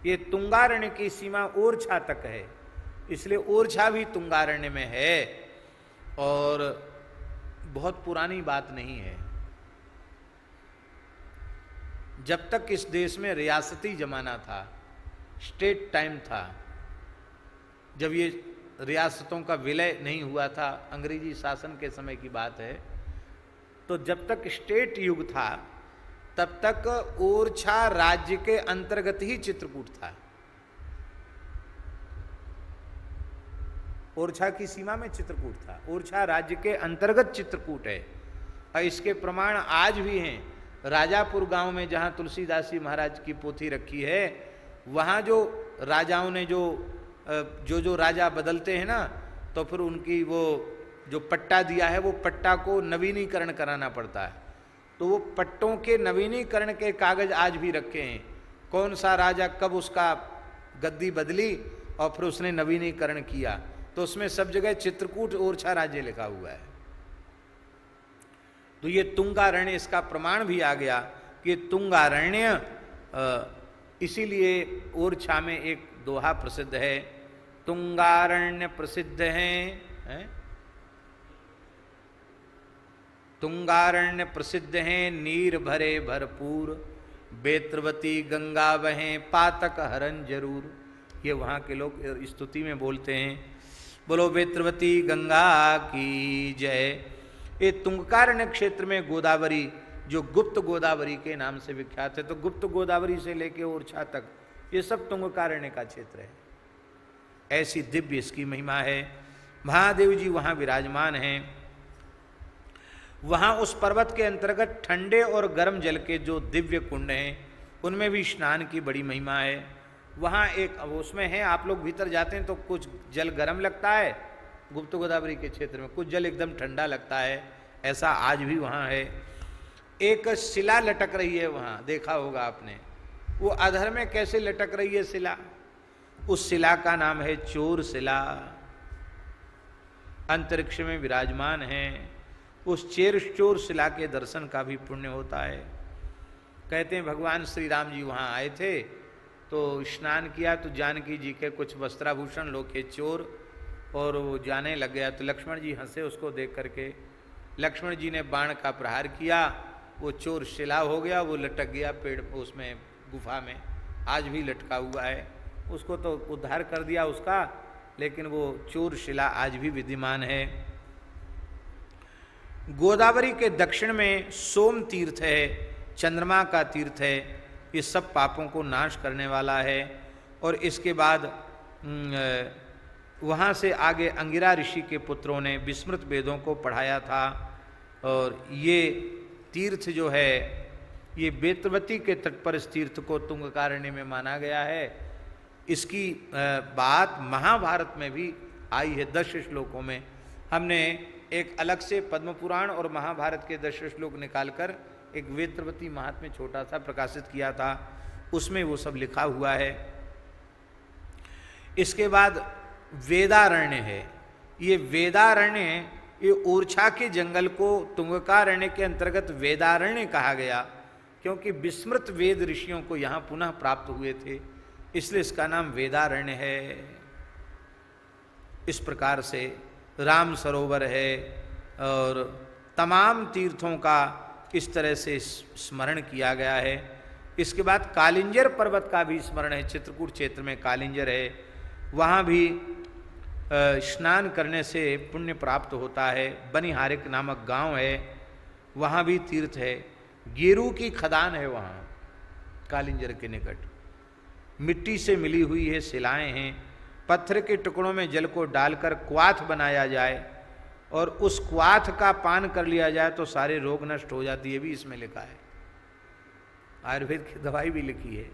ये तुंगारण्य की सीमा ओरछा तक है, इसलिए ओरछा भी तुंगारण्य में है और बहुत पुरानी बात नहीं है। जब तक इस देश में रियासती जमाना था, स्टेट टाइम था, जब ये रियासतों का विलय नहीं हुआ था, अंग्रेजी शासन के समय की बात है, तो जब तक स्टेट युग था तब तक ओरछा राज्य के अंतर्गत ही चित्रकूट था। ओरछा की सीमा में चित्रकूट था, ओरछा राज्य के अंतर्गत चित्रकूट है। और इसके प्रमाण आज भी हैं। राजापुर गांव में जहां तुलसीदास जी महाराज की पोथी रखी है, वहां जो राजाओं ने जो राजा बदलते हैं ना, तो फिर उनकी वो जो पट्टा दिया है वो पट्टा को नवीनीकरण कराना पड़ता है। तो वो पट्टों के नवीनीकरण के कागज आज भी रखे हैं, कौन सा राजा कब उसका गद्दी बदली और फिर उसने नवीनीकरण किया, तो उसमें सब जगह चित्रकूट ओरछा राज्य लिखा हुआ है। तो ये तुंगारण्य इसका प्रमाण भी आ गया कि तुंगारण्य, इसीलिए ओरछा में एक दोहा प्रसिद्ध है, तुंगारण्य प्रसिद्ध है, तुंगारण्य प्रसिद्ध हैं, नीर भरे भरपूर, बेत्रवती गंगा बहें पातक हरन जरूर। ये वहाँ के लोग स्तुति में बोलते हैं, बोलो बेत्रवती गंगा की जय। ये तुंगकारण्य क्षेत्र में गोदावरी, जो गुप्त गोदावरी के नाम से विख्यात है, तो गुप्त गोदावरी से लेके ओरछा तक ये सब तुंगकारण्य का क्षेत्र है। ऐसी दिव्य इसकी महिमा है। महादेव जी वहाँ विराजमान हैं। वहाँ उस पर्वत के अंतर्गत ठंडे और गर्म जल के जो दिव्य कुंड हैं, उनमें भी स्नान की बड़ी महिमा है। वहाँ एक उसमें है, आप लोग भीतर जाते हैं तो कुछ जल गर्म लगता है गुप्त गोदावरी के क्षेत्र में, कुछ जल एकदम ठंडा लगता है, ऐसा आज भी वहाँ है। एक शिला लटक रही है वहाँ, देखा होगा आपने, वो अधर में कैसे लटक रही है शिला, उस शिला का नाम है चोर शिला, अंतरिक्ष में विराजमान है। उस चोर शिला के दर्शन का भी पुण्य होता है। कहते हैं भगवान श्री राम जी वहाँ आए थे तो स्नान किया, तो जानकी जी के कुछ वस्त्राभूषण लोके चोर, और वो जाने लग गया, तो लक्ष्मण जी हंसे उसको देख करके। लक्ष्मण जी ने बाण का प्रहार किया, वो चोर शिला हो गया, वो लटक गया पेड़ उसमें गुफा में, आज भी लटका हुआ है। उसको तो उद्धार कर दिया उसका, लेकिन वो चोर शिला आज भी विद्यमान है। गोदावरी के दक्षिण में सोम तीर्थ है, चंद्रमा का तीर्थ है, ये सब पापों को नाश करने वाला है। और इसके बाद वहाँ से आगे अंगिरा ऋषि के पुत्रों ने विस्मृत वेदों को पढ़ाया था। और ये तीर्थ जो है, ये बेतवती के तट पर इस तीर्थ को तुंगकारण्य में माना गया है। इसकी बात महाभारत में भी आई है 10 श्लोकों में। हमने एक अलग से पद्म पुराण और महाभारत के 10 श्लोक निकालकर एक वेत्रवती महात्म्य छोटा सा प्रकाशित किया था, उसमें वो सब लिखा हुआ है। इसके बाद वेदारण्य है। ये वेदारण्य, ये ओरछा के जंगल को तुंगकारण्य के अंतर्गत वेदारण्य कहा गया, क्योंकि विस्मृत वेद ऋषियों को यहाँ पुनः प्राप्त हुए थे, इसलिए इसका नाम वेदारण्य है। इस प्रकार से राम सरोवर है और तमाम तीर्थों का इस तरह से स्मरण किया गया है। इसके बाद कालिंजर पर्वत का भी स्मरण है। चित्रकूट क्षेत्र में कालिंजर है, वहाँ भी स्नान करने से पुण्य प्राप्त होता है। बनिहारिक नामक गांव है, वहाँ भी तीर्थ है। गेरू की खदान है वहाँ कालिंजर के निकट, मिट्टी से मिली हुई है, शिलाएं हैं। पत्थर के टुकड़ों में जल को डालकर क्वाथ बनाया जाए और उस क्वाथ का पान कर लिया जाए तो सारे रोग नष्ट हो जाती है, भी इसमें लिखा है। आयुर्वेद की दवाई भी लिखी है।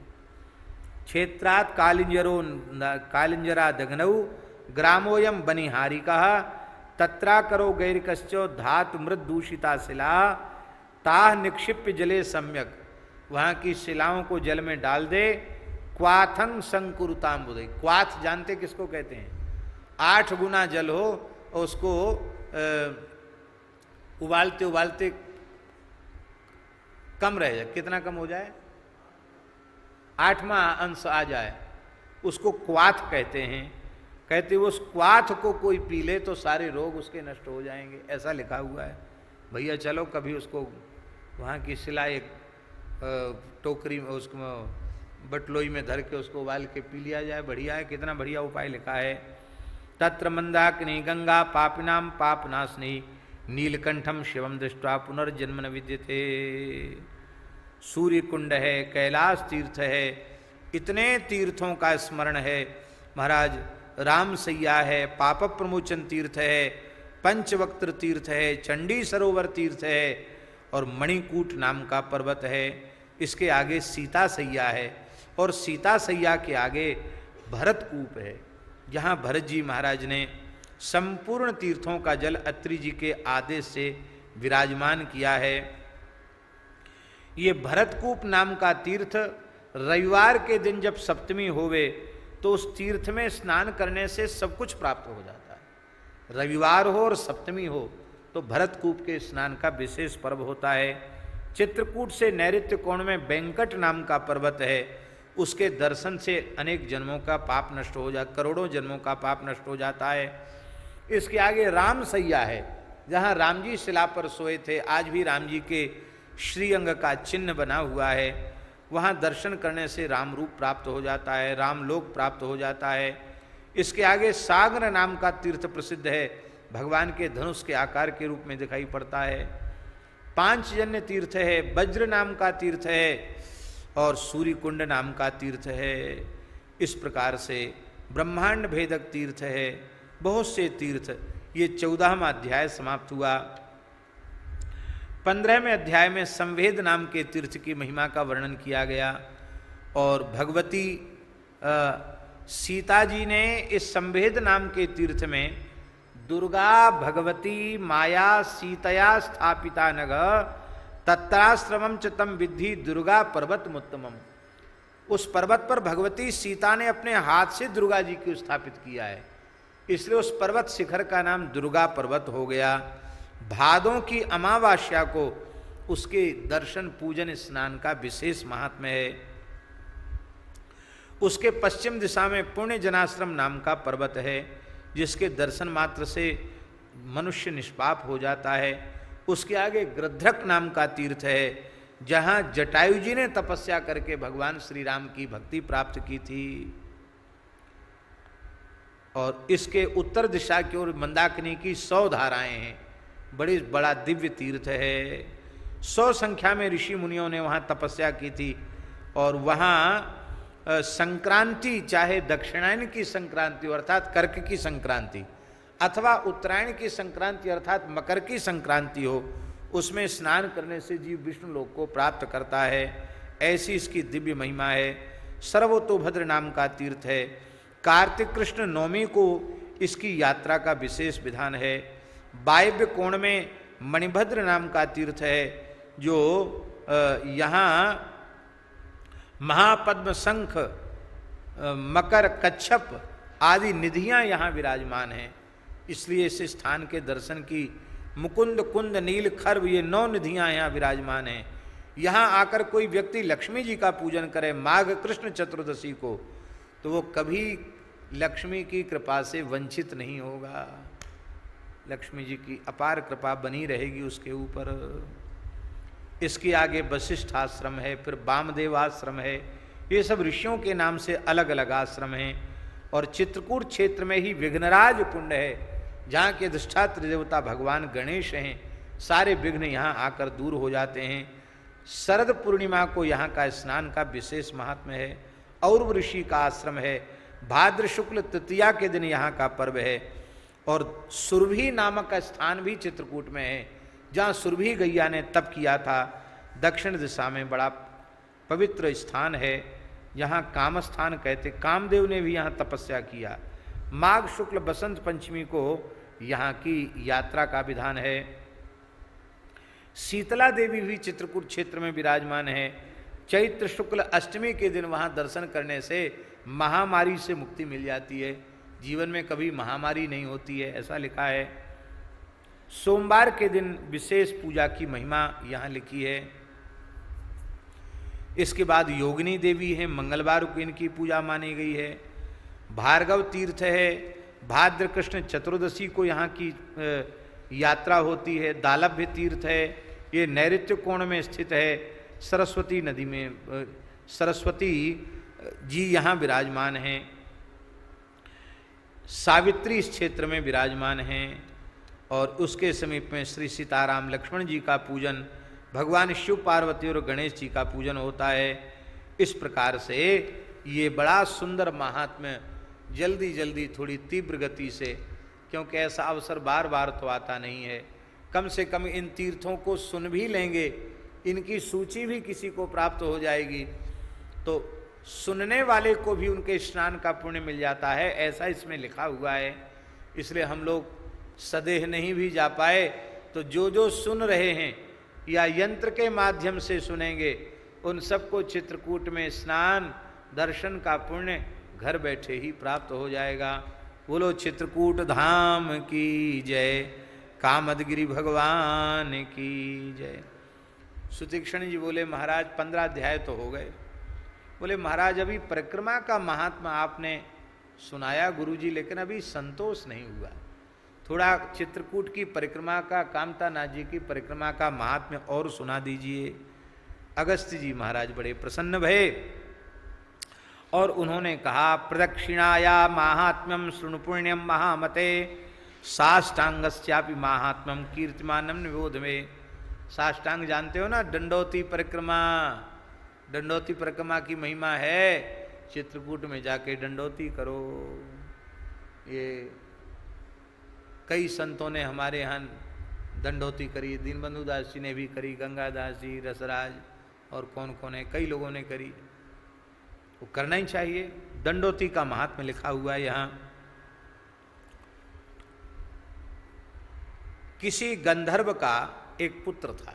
क्षेत्रात् कालिंजरा दग्नऊ ग्रामोयम बनिहारिका तत्रा करो गैरिकश्चो धातु मृत दूषिता शिला ताह निक्षिप्य जले सम्यक। वहाँ की शिलाओं को जल में डाल दे, क्वाथंग संकुरुताम्बुदे। क्वाथ जानते किसको कहते हैं? 8 गुना जल हो और उसको उबालते उबालते कम रह जाए। कितना कम हो जाए? 8वां अंश आ जाए, उसको क्वाथ कहते हैं। कहते उस क्वाथ को कोई पी ले तो सारे रोग उसके नष्ट हो जाएंगे, ऐसा लिखा हुआ है। भैया चलो कभी उसको वहाँ की शिला एक टोकरी में उसको बटलोई में धर के उसको उबाल के पी लिया जाए, बढ़िया है। कितना बढ़िया उपाय लिखा है। तत्र मंदाकिनी गंगा पापिनाम पापनाशनी नीलकंठम शिवम दृष्टवा पुनर्जन्म न विद्यते। सूर्य कुंड है, कैलाश तीर्थ है, इतने तीर्थों का स्मरण है महाराज। राम सैया है, पाप प्रमोचन तीर्थ है, पंचवक्त्र तीर्थ है, चंडी सरोवर तीर्थ है और मणिकूट नाम का पर्वत है। इसके आगे सीता सैया है और सीता सैया के आगे भरतकूप है, जहाँ भरत जी महाराज ने संपूर्ण तीर्थों का जल अत्रि जी के आदेश से विराजमान किया है। ये भरतकूप नाम का तीर्थ रविवार के दिन जब सप्तमी होवे तो उस तीर्थ में स्नान करने से सब कुछ प्राप्त हो जाता है। रविवार हो और सप्तमी हो तो भरतकूप के स्नान का विशेष पर्व होता है। चित्रकूट से नैऋत्य कोण में वेंकट नाम का पर्वत है, उसके दर्शन से अनेक जन्मों का पाप नष्ट हो जा, करोड़ों जन्मों का पाप नष्ट हो जाता है। इसके आगे राम सैया है, जहाँ राम जी शिला पर सोए थे, आज भी राम जी के श्रीअंग का चिन्ह बना हुआ है। वहाँ दर्शन करने से राम रूप प्राप्त हो जाता है, राम लोक प्राप्त हो जाता है। इसके आगे सागर नाम का तीर्थ प्रसिद्ध है, भगवान के धनुष के आकार के रूप में दिखाई पड़ता है। पांचजन्य तीर्थ है, वज्र नाम का तीर्थ है और सूर्य कुंड नाम का तीर्थ है। इस प्रकार से ब्रह्मांड भेदक तीर्थ है, बहुत से तीर्थ। ये 14वां अध्याय समाप्त हुआ। 15वें अध्याय में संवेद नाम के तीर्थ की महिमा का वर्णन किया गया और भगवती सीता जी ने इस संवेद नाम के तीर्थ में दुर्गा भगवती माया सीतया स्थापिता नग तत्राश्रमम च तम विद्धि दुर्गा पर्वत मुत्तमम। उस पर्वत पर भगवती सीता ने अपने हाथ से दुर्गा जी को स्थापित किया है, इसलिए उस पर्वत शिखर का नाम दुर्गा पर्वत हो गया। भादों की अमावास्या को उसके दर्शन पूजन स्नान का विशेष महात्म्य है। उसके पश्चिम दिशा में पुण्य जनाश्रम नाम का पर्वत है, जिसके दर्शन मात्र से मनुष्य निष्पाप हो जाता है। उसके आगे गृध्रक नाम का तीर्थ है, जहाँ जटायु जी ने तपस्या करके भगवान श्री राम की भक्ति प्राप्त की थी। और इसके उत्तर दिशा की ओर मंदाकिनी की 100 धाराएं हैं, बड़ा दिव्य तीर्थ है। 100 संख्या में ऋषि मुनियों ने वहाँ तपस्या की थी और वहाँ संक्रांति, चाहे दक्षिणायन की संक्रांति अर्थात कर्क की संक्रांति अथवा उत्तरायण की संक्रांति अर्थात मकर की संक्रांति हो, उसमें स्नान करने से जीव विष्णु लोक को प्राप्त करता है। ऐसी इसकी दिव्य महिमा है। सर्वतोभद्र नाम का तीर्थ है। कार्तिक कृष्ण नवमी को इसकी यात्रा का विशेष विधान है। वायव्य कोण में मणिभद्र नाम का तीर्थ है, जो यहाँ महापद्म, शंख, मकर, कच्छप आदि निधियां यहाँ विराजमान हैं। इसलिए इस स्थान के दर्शन की मुकुंद, कुंद, नील, खर्व, ये 9 निधियां यहाँ विराजमान हैं। यहाँ आकर कोई व्यक्ति लक्ष्मी जी का पूजन करे माघ कृष्ण चतुर्दशी को, तो वो कभी लक्ष्मी की कृपा से वंचित नहीं होगा। लक्ष्मी जी की अपार कृपा बनी रहेगी उसके ऊपर। इसके आगे वशिष्ठ आश्रम है, फिर वामदेव आश्रम है। ये सब ऋषियों के नाम से अलग अलग आश्रम हैं। और चित्रकूट क्षेत्र में ही विघ्नराज कुंड है, जहाँ के अधिष्ठात्र देवता भगवान गणेश हैं। सारे विघ्न यहाँ आकर दूर हो जाते हैं। शरद पूर्णिमा को यहाँ का स्नान का विशेष महात्म्य है। औरव ऋषि का आश्रम है। भाद्र शुक्ल तृतीया के दिन यहाँ का पर्व है। और सुरभि नामक का स्थान भी चित्रकूट में है, जहाँ सुरभि गैया ने तप किया था। दक्षिण दिशा में बड़ा पवित्र स्थान है, यहाँ काम स्थान कहते। कामदेव ने भी यहाँ तपस्या किया। माघ शुक्ल बसंत पंचमी को यहाँ की यात्रा का विधान है। शीतला देवी भी चित्रकूट क्षेत्र में विराजमान है। चैत्र शुक्ल अष्टमी के दिन वहाँ दर्शन करने से महामारी से मुक्ति मिल जाती है। जीवन में कभी महामारी नहीं होती है, ऐसा लिखा है। सोमवार के दिन विशेष पूजा की महिमा यहाँ लिखी है। इसके बाद योगिनी देवी है, मंगलवार को इनकी पूजा मानी गई है। भार्गव तीर्थ है, भाद्र कृष्ण चतुर्दशी को यहाँ की यात्रा होती है। दालभ्य तीर्थ है, ये नैऋत्य कोण में स्थित है, सरस्वती नदी में सरस्वती जी यहाँ विराजमान हैं। सावित्री इस क्षेत्र में विराजमान हैं और उसके समीप में श्री सीताराम लक्ष्मण जी का पूजन, भगवान शिव पार्वती और गणेश जी का पूजन होता है। इस प्रकार से ये बड़ा सुंदर महात्म्य जल्दी जल्दी थोड़ी तीव्र गति से, क्योंकि ऐसा अवसर बार बार तो आता नहीं है, कम से कम इन तीर्थों को सुन भी लेंगे, इनकी सूची भी किसी को प्राप्त हो जाएगी तो सुनने वाले को भी उनके स्नान का पुण्य मिल जाता है, ऐसा इसमें लिखा हुआ है। इसलिए हम लोग सदेह नहीं भी जा पाए तो जो जो सुन रहे हैं या यंत्र के माध्यम से सुनेंगे उन सबको चित्रकूट में स्नान दर्शन का पुण्य घर बैठे ही प्राप्त हो जाएगा। बोलो चित्रकूट धाम की जय, कामदगिरि भगवान की जय। सुतीक्षण जी बोले महाराज 15 अध्याय तो हो गए। बोले महाराज अभी परिक्रमा का महात्मा आपने सुनाया गुरुजी, लेकिन अभी संतोष नहीं हुआ, थोड़ा चित्रकूट की परिक्रमा का, कामतानाथ जी की परिक्रमा का महात्म्य और सुना दीजिए। अगस्त्य जी महाराज बड़े प्रसन्न भये और उन्होंने कहा प्रदक्षिणाया महात्म्यम शृणु पुण्यम महामते साष्टांगस्यापि महात्म्यम कीर्तिमानम निबोध में। साष्टांग जानते हो ना, दंडोती परिक्रमा, दंडोती परिक्रमा की महिमा है। चित्रकूट में जाके दंडोती करो। ये कई संतों ने हमारे यहाँ दंडोती करी, दीनबंधु दास जी ने भी करी, गंगादास जी, रसराज और कौन कौन है, कई लोगों ने करी। वो करना ही चाहिए। दंडोती का महात्म्य लिखा हुआ है यहाँ। किसी गंधर्व का एक पुत्र था,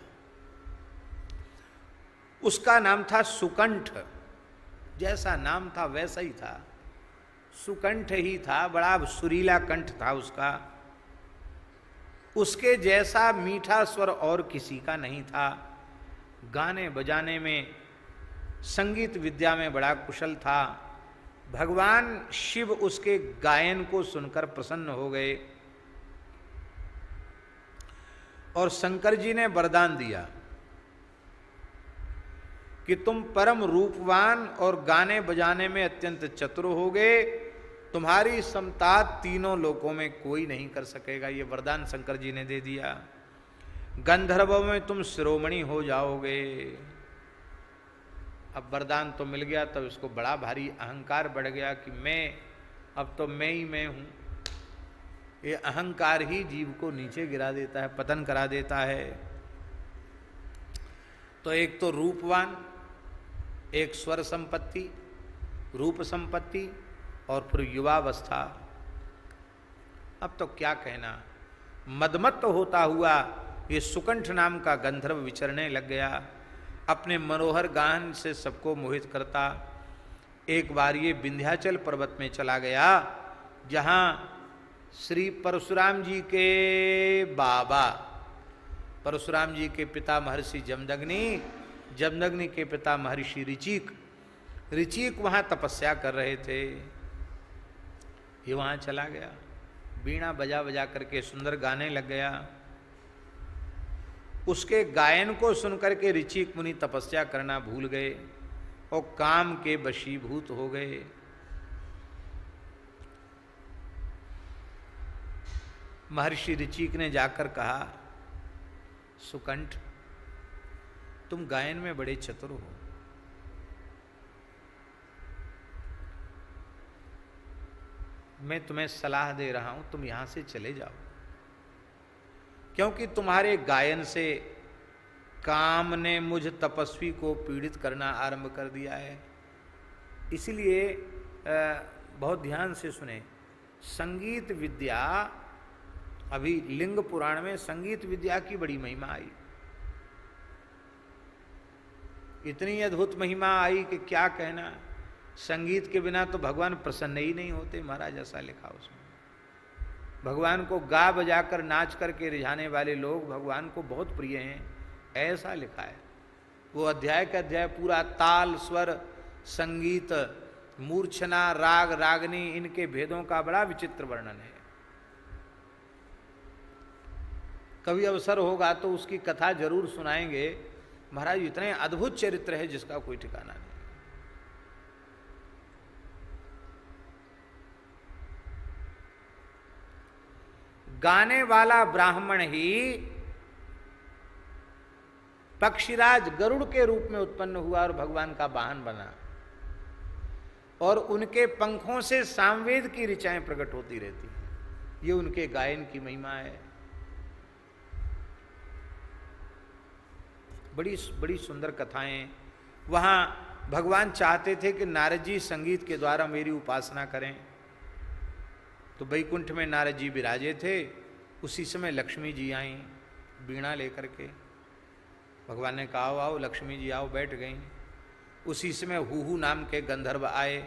उसका नाम था सुकंठ। जैसा नाम था वैसा ही था, सुकंठ ही था, बड़ा सुरीला कंठ था उसका। उसके जैसा मीठा स्वर और किसी का नहीं था। गाने बजाने में, संगीत विद्या में बड़ा कुशल था। भगवान शिव उसके गायन को सुनकर प्रसन्न हो गए और शंकर जी ने वरदान दिया कि तुम परम रूपवान और गाने बजाने में अत्यंत चतुर होगे, तुम्हारी समता तीनों लोकों में कोई नहीं कर सकेगा। ये वरदान शंकर जी ने दे दिया। गंधर्वों में तुम शिरोमणि हो जाओगे। अब वरदान तो मिल गया, तब इसको बड़ा भारी अहंकार बढ़ गया कि अब तो मैं ही मैं हूं। ये अहंकार ही जीव को नीचे गिरा देता है, पतन करा देता है। तो एक तो रूपवान, एक स्वर संपत्ति, रूप संपत्ति और फिर युवावस्था। अब तो क्या कहना, मदमत्त होता हुआ ये सुकंठ नाम का गंधर्व विचरने लग गया, अपने मनोहर गान से सबको मोहित करता। एक बार ये विंध्याचल पर्वत में चला गया, जहाँ श्री परशुराम जी के बाबा, परशुराम जी के पिता महर्षि जमदग्नि, जमदग्नि के पिता महर्षि ऋचिक, ऋचिक वहाँ तपस्या कर रहे थे। ये वहाँ चला गया, बीणा बजा बजा करके सुंदर गाने लग गया। उसके गायन को सुनकर के ऋचिक मुनि तपस्या करना भूल गए और काम के वशीभूत हो गए। महर्षि ऋचिक ने जाकर कहा, सुकंठ तुम गायन में बड़े चतुर हो, मैं तुम्हें सलाह दे रहा हूं, तुम यहां से चले जाओ, क्योंकि तुम्हारे गायन से काम ने मुझ तपस्वी को पीड़ित करना आरंभ कर दिया है। इसलिए बहुत ध्यान से सुने, संगीत विद्या, अभी लिंग पुराण में संगीत विद्या की बड़ी महिमा आई, इतनी अद्भुत महिमा आई कि क्या कहना। संगीत के बिना तो भगवान प्रसन्न ही नहीं होते महाराज, ऐसा लिखा उसमें। भगवान को गा बजाकर नाच करके रिझाने वाले लोग भगवान को बहुत प्रिय हैं, ऐसा लिखा है। वो अध्याय का अध्याय पूरा ताल, स्वर, संगीत, मूर्छना, राग, रागनी, इनके भेदों का बड़ा विचित्र वर्णन है। कभी अवसर होगा तो उसकी कथा जरूर सुनाएंगे। महाराज इतने अद्भुत चरित्र है जिसका कोई ठिकाना नहीं। गाने वाला ब्राह्मण ही पक्षीराज गरुड़ के रूप में उत्पन्न हुआ और भगवान का वाहन बना, और उनके पंखों से सामवेद की ऋचाएं प्रकट होती रहती हैं। ये उनके गायन की महिमा है। बड़ी बड़ी सुंदर कथाएं। वहां भगवान चाहते थे कि नारद जी संगीत के द्वारा मेरी उपासना करें, तो वैकुंठ में नारद जी विराजे थे। उसी समय लक्ष्मी जी आई वीणा लेकर के। भगवान ने कहा आओ लक्ष्मी जी आओ, बैठ गई। उसी समय हुहू नाम के गंधर्व आए,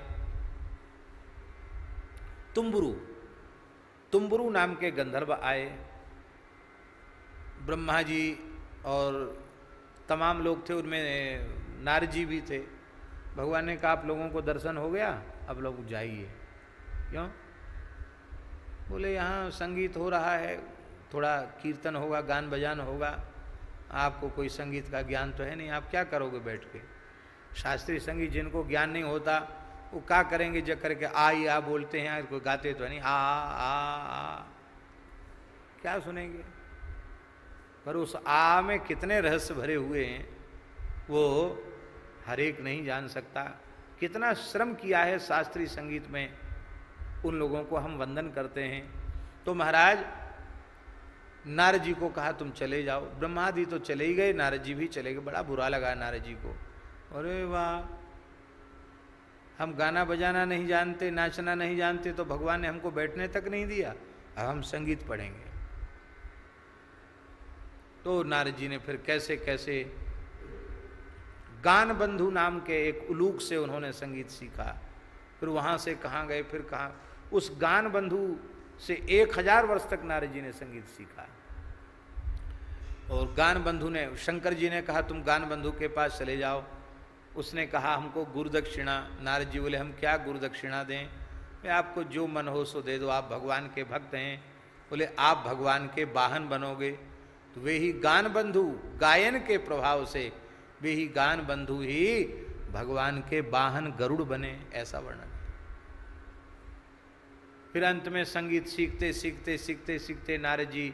तुम्बुरु नाम के गंधर्व आए। ब्रह्मा जी और तमाम लोग थे, उनमें नारद जी भी थे। भगवान ने कहा आप लोगों को दर्शन हो गया, अब लोग जाइए। क्यों? बोले यहाँ संगीत हो रहा है, थोड़ा कीर्तन होगा, गान बजान होगा, आपको कोई संगीत का ज्ञान तो है नहीं, आप क्या करोगे बैठ के? शास्त्रीय संगीत जिनको ज्ञान नहीं होता वो क्या करेंगे? जब करके आ बोलते हैं, कोई गाते तो है नहीं, आ क्या सुनेंगे? पर उस आ में कितने रहस्य भरे हुए हैं वो हर एक नहीं जान सकता। कितना श्रम किया है शास्त्रीय संगीत में, उन लोगों को हम वंदन करते हैं। तो महाराज नारद जी को कहा तुम चले जाओ। ब्रह्मादि तो चले ही गए, नारद जी भी चले गए। बड़ा बुरा लगा नारद जी को। अरे वाह, हम गाना बजाना नहीं जानते, नाचना नहीं जानते, तो भगवान ने हमको बैठने तक नहीं दिया, अब हम संगीत पढ़ेंगे। तो नारद जी ने फिर कैसे कैसे गान बंधु नाम के एक उलूक से उन्होंने संगीत सीखा। फिर वहां से कहाँ गए, फिर कहाँ, उस गान बंधु से 1000 वर्ष तक नारद जी ने संगीत सीखा। और गान बंधु ने, शंकर जी ने कहा तुम गान बंधु के पास चले जाओ। उसने कहा हमको गुरुदक्षिणा। नारद जी बोले हम क्या गुरुदक्षिणा दें? मैं आपको जो मन हो सो दे दो, आप भगवान के भक्त हैं। बोले आप भगवान के वाहन बनोगे। तो वे ही गान बंधु, गायन के प्रभाव से वे ही गान बंधु ही भगवान के वाहन गरुड़ बने, ऐसा वर्णन। फिर अंत में संगीत सीखते सीखते सीखते सीखते नारद जी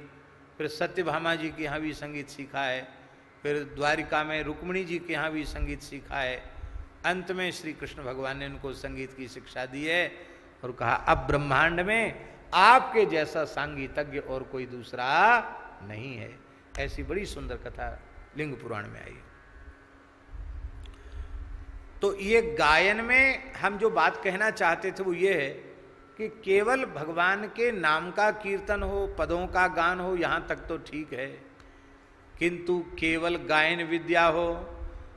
फिर सत्यभामा जी के यहाँ भी संगीत सीखा है। फिर द्वारिका में रुक्मिणी जी के यहाँ भी संगीत सीखा है। अंत में श्री कृष्ण भगवान ने उनको संगीत की शिक्षा दी है और कहा अब ब्रह्मांड में आपके जैसा संगीतज्ञ और कोई दूसरा नहीं है। ऐसी बड़ी सुंदर कथा लिंग पुराण में आई। तो ये गायन में हम जो बात कहना चाहते थे वो ये है कि केवल भगवान के नाम का कीर्तन हो, पदों का गान हो, यहाँ तक तो ठीक है, किंतु केवल गायन विद्या हो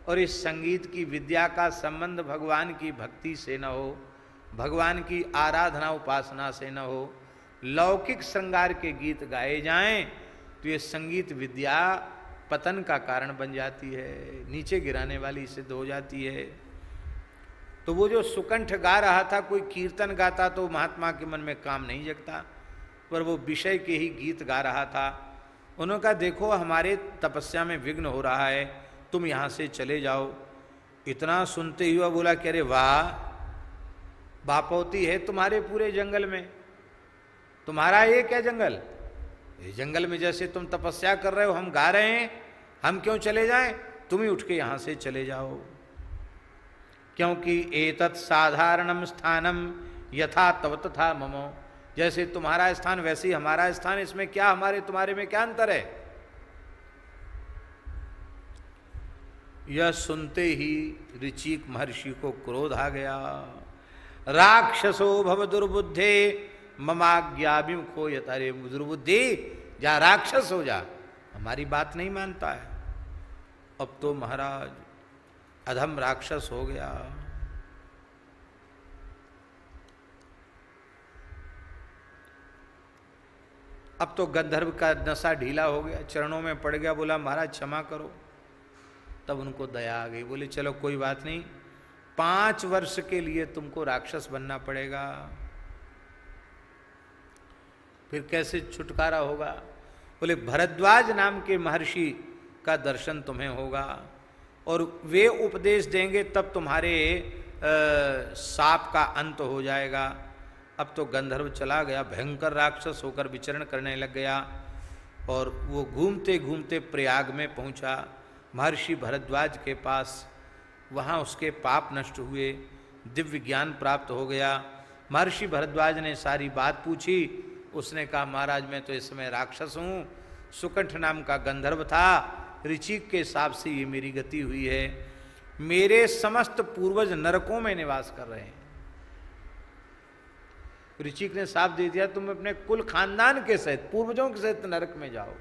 और इस संगीत की विद्या का संबंध भगवान की भक्ति से न हो, भगवान की आराधना उपासना से न हो, लौकिक श्रृंगार के गीत गाए जाएं तो ये संगीत विद्या पतन का कारण बन जाती है, नीचे गिराने वाली सिद्ध हो जाती है। तो वो जो सुकंठ गा रहा था, कोई कीर्तन गाता तो महात्मा के मन में काम नहीं जगता, पर वो विषय के ही गीत गा रहा था। उन्होंने कहा देखो हमारे तपस्या में विघ्न हो रहा है, तुम यहाँ से चले जाओ। इतना सुनते ही हुआ बोला कि अरे वाह, बापौती है तुम्हारे पूरे जंगल में, तुम्हारा ये क्या जंगल, ये जंगल में जैसे तुम तपस्या कर रहे हो हम गा रहे हैं, हम क्यों चले जाएं, तुम ही उठ के यहाँ से चले जाओ। क्योंकि एतत् साधारणम स्थानम यथा तव तथा ममो, जैसे तुम्हारा स्थान वैसे ही हमारा स्थान, इसमें क्या हमारे तुम्हारे में क्या अंतर है। यह सुनते ही ऋचिक महर्षि को क्रोध आ गया। राक्षसो भव दुर्बुद्धे ममाज्ञाभिमुखो यतारे, दुर्बुद्धि जा राक्षस हो जा, हमारी बात नहीं मानता है। अब तो महाराज अधम राक्षस हो गया। अब तो गंधर्व का नशा ढीला हो गया, चरणों में पड़ गया, बोला महाराज क्षमा करो। तब उनको दया आ गई, बोले चलो कोई बात नहीं, 5 वर्ष के लिए तुमको राक्षस बनना पड़ेगा। फिर कैसे छुटकारा होगा? बोले भरद्वाज नाम के महर्षि का दर्शन तुम्हें होगा और वे उपदेश देंगे, तब तुम्हारे साप का अंत हो जाएगा। अब तो गंधर्व चला गया, भयंकर राक्षस होकर विचरण करने लग गया और वो घूमते घूमते प्रयाग में पहुंचा महर्षि भरद्वाज के पास। वहाँ उसके पाप नष्ट हुए, दिव्य ज्ञान प्राप्त हो गया। महर्षि भरद्वाज ने सारी बात पूछी। उसने कहा महाराज मैं तो इस समय राक्षस हूँ, सुकंठ नाम का गंधर्व था, ऋचिक के हिसाब से ये मेरी गति हुई है। मेरे समस्त पूर्वज नरकों में निवास कर रहे हैं। ऋचिक ने साफ दे दिया तुम अपने कुल खानदान के सहित, पूर्वजों के सहित नरक में जाओ,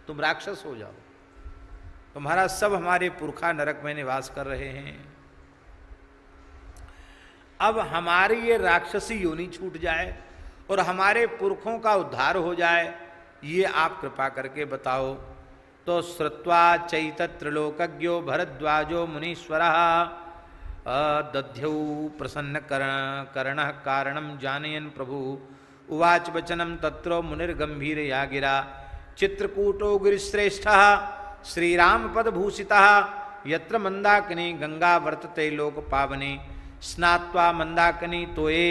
तुम राक्षस हो जाओ। तुम्हारा सब हमारे पुरखा नरक में निवास कर रहे हैं। अब हमारी ये राक्षसी योनि छूट जाए और हमारे पुरखों का उद्धार हो जाए, ये आप कृपा करके बताओ। तो श्रुत्वा चैतत्रिलोकज्ञो भरद्वाजो मुनीश्वरः दध्यौ प्रसन्न कर्ण कारणम जानयन प्रभु उवाच वचनम तत्रो मुनिर्गंभीरया गिरा चित्रकूटो गिरिश्रेष्ठः श्रीराम पदभूषितः यत्र मंदाकिनी गंगा वर्तते लोक पावनी स्नात्वा मंदाकिनी तोये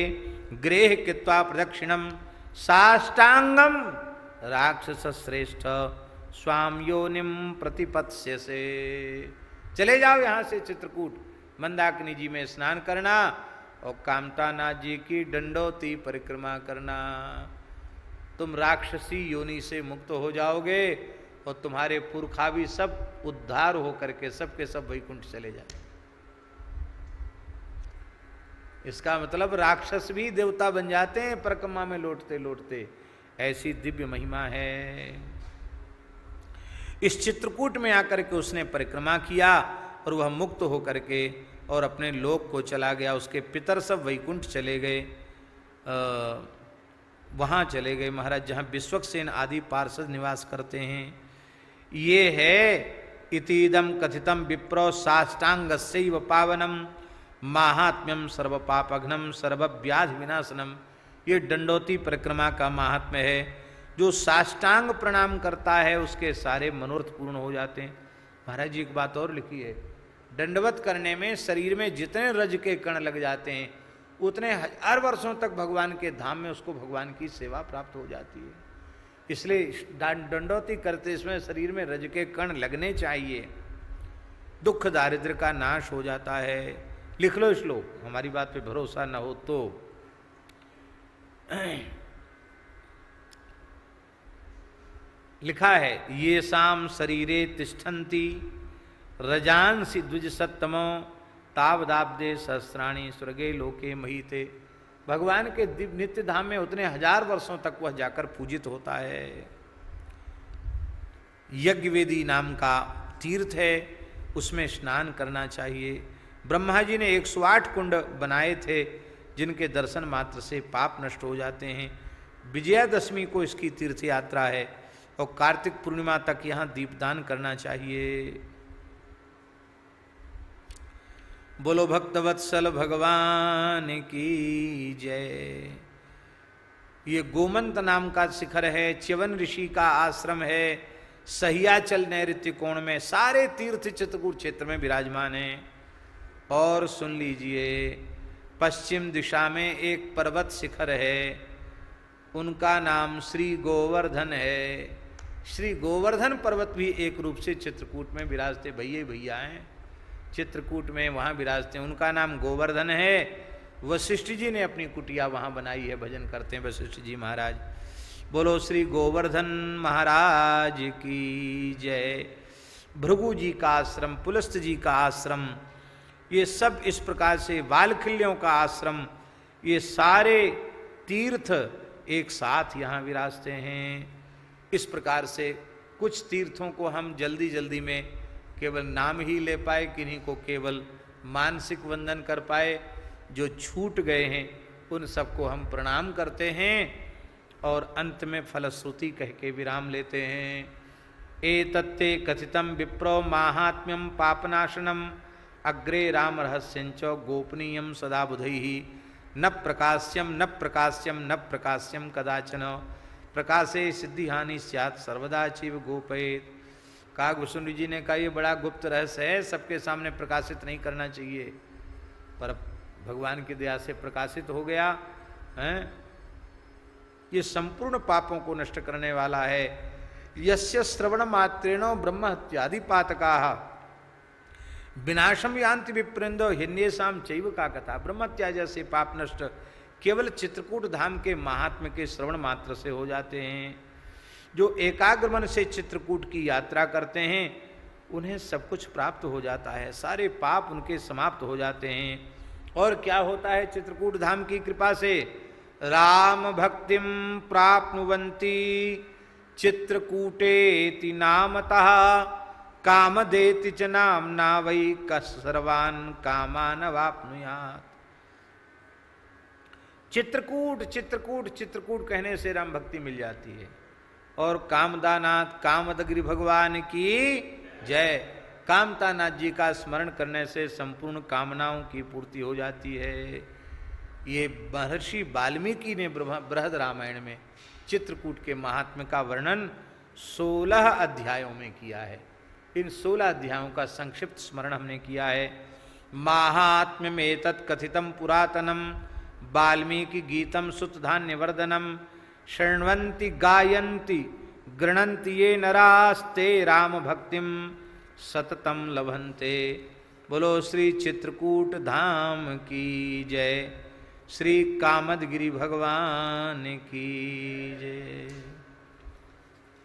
गृह कृत्वा प्रदक्षिणम साष्टांगम राक्षस श्रेष्ठ स्वाम योनिम प्रतिपत्स्यसे। चले जाओ यहाँ से चित्रकूट, मंदाकिनी जी में स्नान करना और कामतानाथ जी की दंडोती परिक्रमा करना। तुम राक्षसी योनि से मुक्त हो जाओगे और तुम्हारे पुरखा भी सब उद्धार होकर के सबके सब वैकुंठ चले जाए। इसका मतलब राक्षस भी देवता बन जाते हैं परिक्रमा में लौटते लौटते, ऐसी दिव्य महिमा है। इस चित्रकूट में आकर के उसने परिक्रमा किया और वह मुक्त होकर के और अपने लोक को चला गया। उसके पितर सब वैकुंठ चले गए, वहाँ चले गए महाराज जहाँ विश्वक्सेन आदि पार्षद निवास करते हैं। ये है इतीदम कथितम विप्रो साष्टांगस्यैव पावनम माहात्म्यम सर्व पापघ्नम सर्वव्याधि विनाशनम। ये दंडोती परिक्रमा का महात्म्य है। जो साष्टांग प्रणाम करता है उसके सारे मनोरथ पूर्ण हो जाते हैं। महाराज जी एक बात और लिखी है, दंडवत करने में शरीर में जितने रज के कण लग जाते हैं उतने 1000 वर्षों तक भगवान के धाम में उसको भगवान की सेवा प्राप्त हो जाती है। इसलिए दंडोती करते इसमें शरीर में रज के कण लगने चाहिए, दुख दारिद्र्य का नाश हो जाता है। लिख लो श्लोक, हमारी बात पे भरोसा न हो तो। लिखा है ये शाम शरीरे तिष्ठन्ति रजांसि द्विज सत्तमो तावदाब्दे सहस्राणी स्वर्गे लोके महीते। भगवान के नित्य धाम में उतने 1000 वर्षों तक वह जाकर पूजित होता है। यज्ञवेदी नाम का तीर्थ है, उसमें स्नान करना चाहिए। ब्रह्मा जी ने 108 कुंड बनाए थे जिनके दर्शन मात्र से पाप नष्ट हो जाते हैं। विजयादशमी को इसकी तीर्थ यात्रा है और कार्तिक पूर्णिमा तक यहाँ दीपदान करना चाहिए। बोलो भक्तवत्सल भगवान की जय। ये गोमंत नाम का शिखर है, च्यवन ऋषि का आश्रम है, सहियाचल नैऋत्य कोण में। सारे तीर्थ चित्रकूट क्षेत्र में विराजमान हैं। और सुन लीजिए, पश्चिम दिशा में एक पर्वत शिखर है, उनका नाम श्री गोवर्धन है। श्री गोवर्धन पर्वत भी एक रूप से चित्रकूट में विराजते भैया हैं, चित्रकूट में वहाँ विराजते हैं। उनका नाम गोवर्धन है। वशिष्ठ जी ने अपनी कुटिया वहाँ बनाई है, भजन करते हैं वशिष्ठ जी महाराज। बोलो श्री गोवर्धन महाराज की जय। भृगु जी का आश्रम, पुलस्त जी का आश्रम, ये सब इस प्रकार से वालखिल्यों का आश्रम, ये सारे तीर्थ एक साथ यहाँ विराजते हैं। इस प्रकार से कुछ तीर्थों को हम जल्दी जल्दी में केवल नाम ही ले पाए, किन्हीं को केवल मानसिक वंदन कर पाए। जो छूट गए हैं उन सबको हम प्रणाम करते हैं और अंत में फलश्रुति कह के विराम लेते हैं। एतत्ते कथितं विप्रो माहात्म्यं पापनाशनम अग्रे राम रहस्यंच गोपनीयम सदा बुधैः न प्रकाश्यम न प्रकाश्यम न प्रकाश्यम कदाचन प्रकाशे सिद्धि हानि स्यात् सर्वदा चैव गोपयेत्। कागभूषुंडी जी ने कहा ये बड़ा गुप्त रहस्य है, सबके सामने प्रकाशित नहीं करना चाहिए, पर भगवान की दया से प्रकाशित हो गया है। ये संपूर्ण पापों को नष्ट करने वाला है। यस्य श्रवण मात्रेणो ब्रह्म हत्यादि पातकाः विनाशम यान्ति विप्रेंदो हिन्येषाम चैव का कथा। ब्रह्म हत्या जैसे पाप नष्ट केवल चित्रकूट धाम के महात्म्य के श्रवण मात्र से हो जाते हैं। जो एकाग्र मन से चित्रकूट की यात्रा करते हैं उन्हें सब कुछ प्राप्त हो जाता है, सारे पाप उनके समाप्त हो जाते हैं। और क्या होता है चित्रकूट धाम की कृपा से? राम भक्तिम प्राप्नुवन्ति चित्रकूटेति नामतः कामदेति च नाम्ना वै सर्वान् कामान् वाप्नुयात्। चित्रकूट चित्रकूट चित्रकूट कहने से राम भक्ति मिल जाती है। और कामदानाथ कामदगिरि भगवान की जय। कामतानाथ जी का स्मरण करने से संपूर्ण कामनाओं की पूर्ति हो जाती है। ये महर्षि वाल्मीकि ने बृहद रामायण में चित्रकूट के महात्म्य का वर्णन 16 अध्यायों में किया है। इन 16 अध्यायों का संक्षिप्त स्मरण हमने किया है। माहात्म्यम एतत् कथितम पुरातनम वाल्मीकि गीतम सुतधान्यवर्धनम शृण्वन्ति गायन्ति गृणन्ति ये नरास्ते राम भक्तिम सततम लभन्ते। बोलो श्री चित्रकूट धाम की जय, श्री कामदगिरि भगवान की जय।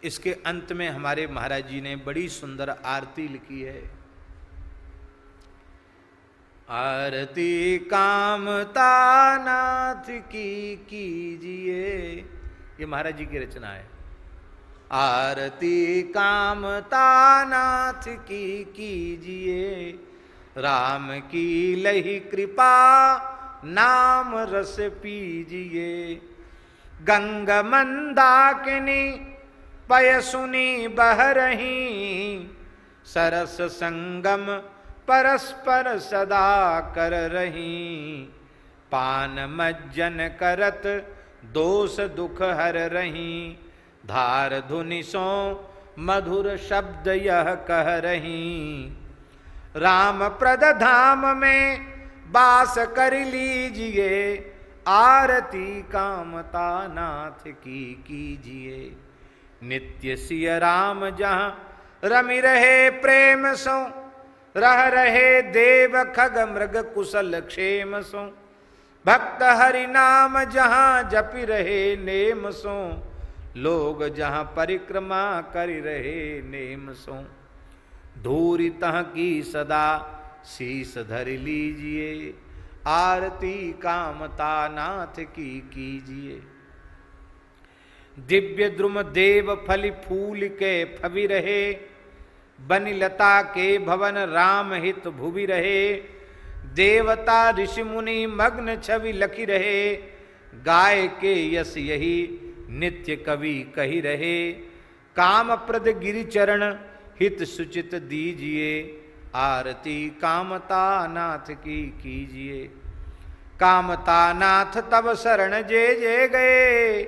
इसके अंत में हमारे महाराज जी ने बड़ी सुंदर आरती लिखी है। आरती कामता नाथ की कीजिए, ये महाराज जी की रचना है। आरती कामता नाथ की कीजिए, राम की लही कृपा नाम रस पीजिए। गंगा मंदाकिनी पयसुनी बह रही, सरस संगम परस्पर सदा कर रही। पान मज्जन करत दोष दुख हर रही, धार धुनि सो मधुर शब्द यह कह रही। राम प्रद धाम में वास कर लीजिए, आरती कामता नाथ की कीजिए। नित्य सिय राम जहाँ रमि रहे प्रेम सो, रह रहे देव खग मृग कुशल क्षेम सो। भक्त हरि नाम जहाँ जपि रहे नेम सो, लोग जहाँ परिक्रमा कर रहे नेम सो। धूरि तह की सदा शीस धर लीजिए, आरती कामता नाथ की कीजिए। दिव्य द्रुम देव फल फूल के फवि रहे, बनि लता के भवन राम हित भुवि रहे। देवता ऋषि मुनि मग्न छवि लखी रहे, गाय के यश यही नित्य कवि कही रहे। काम प्रद गिरि चरण हित सुचित दीजिए, आरती कामता नाथ की कीजिए। कामता नाथ तब शरण जे जे गए,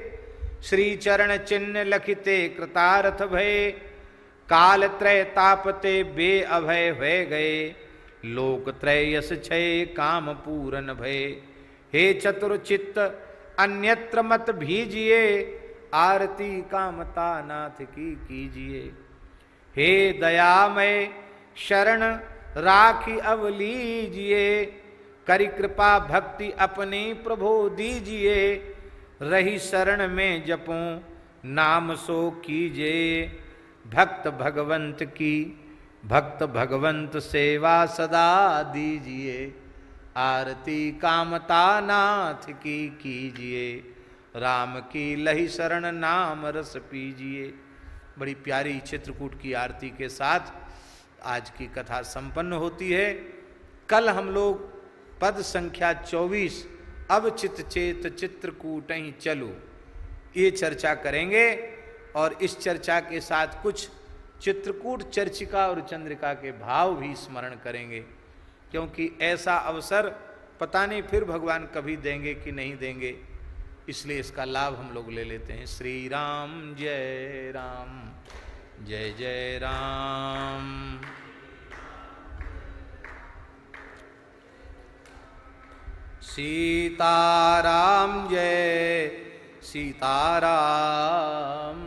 श्री चरण चिन्ह लखिते कृतार्थ भये। काल त्रय तापते बे अभय भय गए, लोक त्रय यश छय काम पूरन भय। हे चतुर चित्त अन्यत्र मत भीजिए, आरती कामता नाथ की कीजिए। हे दयामय शरण राखी अब लीजिए, करि कृपा भक्ति अपनी प्रभो दीजिए। रही शरण में जपो नाम सो कीजिए, भक्त भगवंत की भक्त भगवंत सेवा सदा दीजिए। आरती कामता नाथ की कीजिए, राम की लही शरण नाम रस पीजिए। बड़ी प्यारी चित्रकूट की आरती के साथ आज की कथा संपन्न होती है। कल हम लोग पद संख्या 24 अब चित चेत चित्रकूट ही चलो, ये चर्चा करेंगे। और इस चर्चा के साथ कुछ चित्रकूट चर्चिका और चंद्रिका के भाव भी स्मरण करेंगे, क्योंकि ऐसा अवसर पता नहीं फिर भगवान कभी देंगे कि नहीं देंगे, इसलिए इसका लाभ हम लोग ले लेते हैं। श्री राम जय राम, जय जय राम। सीताराम जय सीताराम।